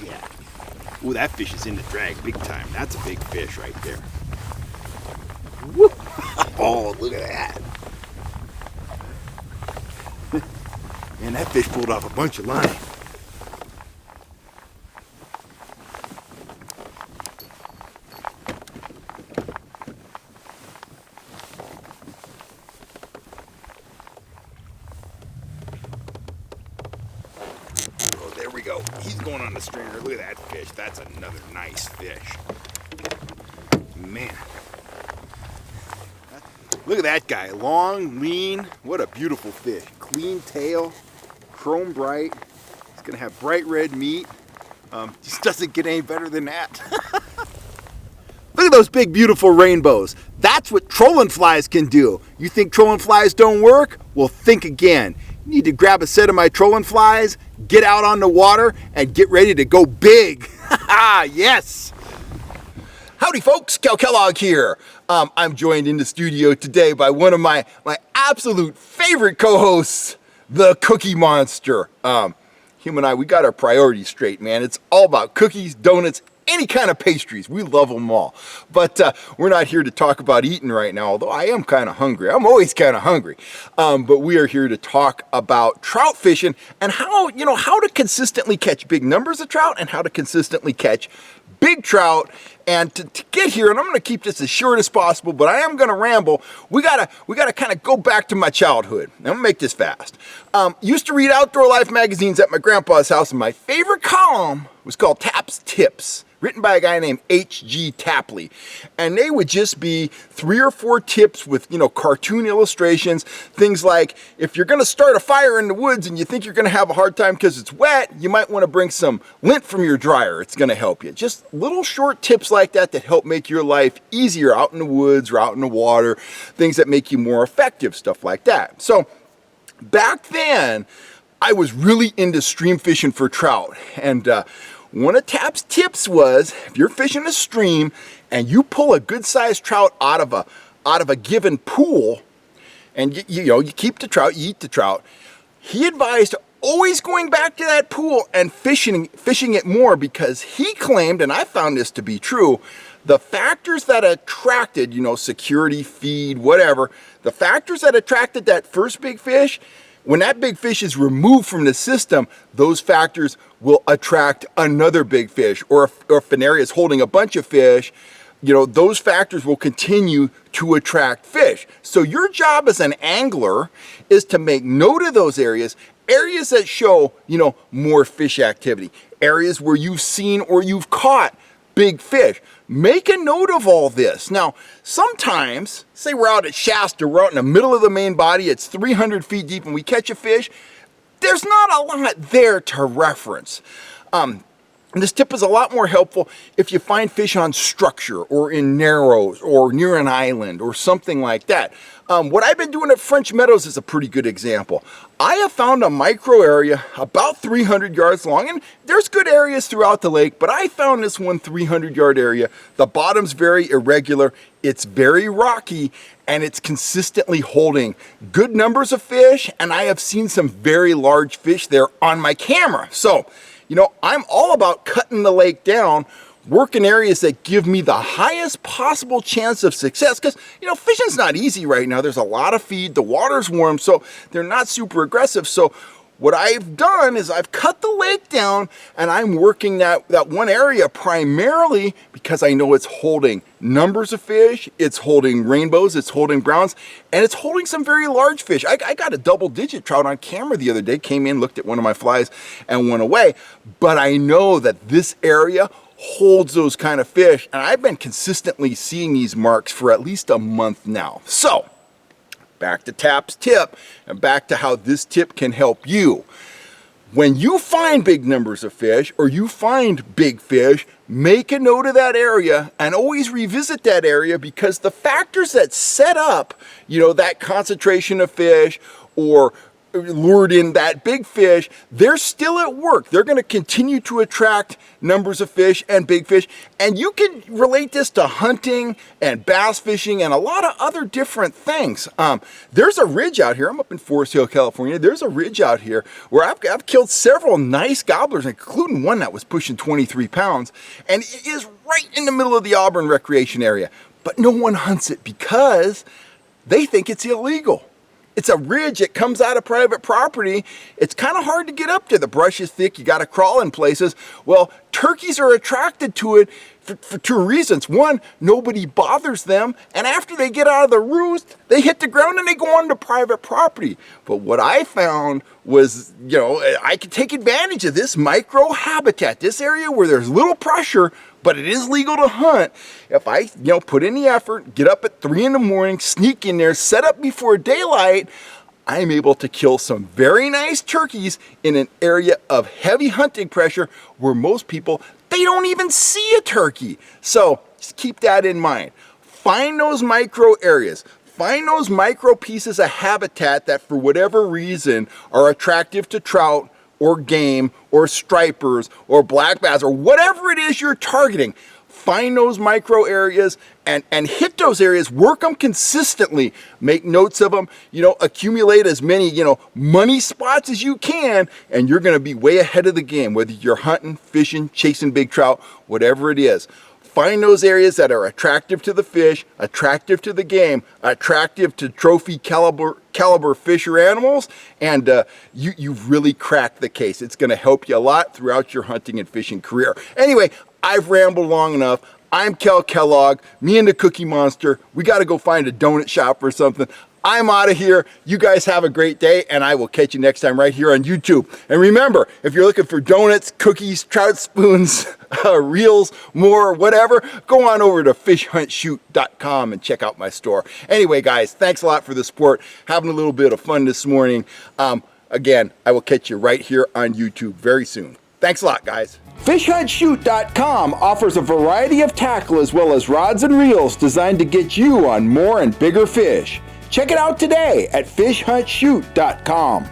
Yeah. Ooh, that fish is in the drag big time. That's a big fish right there. Woo. Oh, look at that. Man, that fish pulled off a bunch of line. Oh, there we go. He's going on the stringer. Look at that fish. That's another nice fish. Man. Look at that guy. Long, lean. What a beautiful fish. Clean tail. Chrome bright. He's going to have bright red meat. Just doesn't get any better than that. Look at those big, beautiful rainbows. That's what trolling flies can do. You think trolling flies don't work? Well, think again. You need to grab a set of my trolling flies, get out on the water, and get ready to go big. Yes! Howdy folks, Cal Kellogg here. I'm joined in the studio today by one of my absolute favorite co-hosts, the Cookie Monster. Him and I, we got our priorities straight, man. It's all about cookies, donuts, any kind of pastries. We love them all. But we're not here to talk about eating right now, although I am kind of hungry. I'm always kind of hungry. But we are here to talk about trout fishing and how to consistently catch big numbers of trout and how to consistently catch big trout. And to get here, and I'm going to keep this as short as possible, but I am going to ramble. We gotta kind of go back to my childhood. I'm going to make this fast. Used to read Outdoor Life magazines at my grandpa's house, and my favorite column was called Tap's Tips, written by a guy named H.G. Tapley. And they would just be 3 or 4 tips with, cartoon illustrations. Things like, if you're going to start a fire in the woods and you think you're going to have a hard time because it's wet, you might want to bring some lint from your dryer. It's going to help you. Just little short tips like that help make your life easier out in the woods or out in the water. Things that make you more effective, stuff like that. So back then, I was really into stream fishing for trout. And one of Tap's tips was, if you're fishing a stream and you pull a good-sized trout out of a given pool, and you keep the trout, you eat the trout, he advised always going back to that pool and fishing it more, because he claimed, and I found this to be true, the factors that attracted, security, feed, whatever, the factors that attracted that first big fish, when that big fish is removed from the system, those factors will attract another big fish. Or if an area is holding a bunch of fish, those factors will continue to attract fish. So your job as an angler is to make note of those areas that show, more fish activity, areas where you've seen or you've caught big fish. Make a note of all this. Now, sometimes, say we're out at Shasta, we're out in the middle of the main body, it's 300 feet deep and we catch a fish, there's not a lot there to reference. This tip is a lot more helpful if you find fish on structure or in narrows or near an island or something like that. What I've been doing at French Meadows is a pretty good example. I have found a micro area about 300 yards long, and there's good areas throughout the lake, but I found this one 300-yard area. The bottom's very irregular, it's very rocky, and it's consistently holding good numbers of fish, and I have seen some very large fish there on my camera. So, I'm all about cutting the lake down, working areas that give me the highest possible chance of success, because fishing's not easy right now. There's a lot of feed, the water's warm, so they're not super aggressive. So what I've done is I've cut the lake down, and I'm working that one area primarily because I know it's holding numbers of fish, it's holding rainbows, it's holding browns, and it's holding some very large fish. I got a double-digit trout on camera the other day, came in, looked at one of my flies, and went away. But I know that this area holds those kind of fish, and I've been consistently seeing these marks for at least a month now. So, back to Tap's tip, and back to how this tip can help you. When you find big numbers of fish, or you find big fish, make a note of that area and always revisit that area, because the factors that set up, that concentration of fish or lured in that big fish, they're still at work. They're going to continue to attract numbers of fish and big fish. And you can relate this to hunting and bass fishing and a lot of other different things. There's a ridge out here. I'm up in Forest Hill, California. There's a ridge out here where I've killed several nice gobblers, including one that was pushing 23 pounds. And it is right in the middle of the Auburn recreation area. But no one hunts it because they think it's illegal. It's a ridge. It comes out of private property. It's kind of hard to get up to. The brush is thick. You got to crawl in places. Well, turkeys are attracted to it for two reasons. One, nobody bothers them. And after they get out of the roost, they hit the ground and they go onto private property. But what I found was, I could take advantage of this micro habitat, this area where there's little pressure, but it is legal to hunt. If I, put in the effort, get up at 3 in the morning, sneak in there, set up before daylight, I'm able to kill some very nice turkeys in an area of heavy hunting pressure where most people, they don't even see a turkey. So just keep that in mind. Find those micro areas. Find those micro pieces of habitat that for whatever reason are attractive to trout or game or stripers or black bass or whatever it is you're targeting. Find those micro areas and hit those areas, work them consistently, make notes of them, accumulate as many, money spots as you can, and you're gonna be way ahead of the game, whether you're hunting, fishing, chasing big trout, whatever it is. Find those areas that are attractive to the fish, attractive to the game, attractive to trophy caliber fish or animals, and you've really cracked the case. It's gonna help you a lot throughout your hunting and fishing career. Anyway, I've rambled long enough. I'm Kel Kellogg, me and the Cookie Monster. We gotta go find a donut shop or something. I'm out of here. You guys have a great day, and I will catch you next time right here on YouTube. And remember, if you're looking for donuts, cookies, trout spoons, reels, more, whatever, go on over to fishhuntshoot.com and check out my store. Anyway, guys, thanks a lot for the support. Having a little bit of fun this morning. Again, I will catch you right here on YouTube very soon. Thanks a lot, guys. FishHuntShoot.com offers a variety of tackle as well as rods and reels designed to get you on more and bigger fish. Check it out today at FishHuntShoot.com.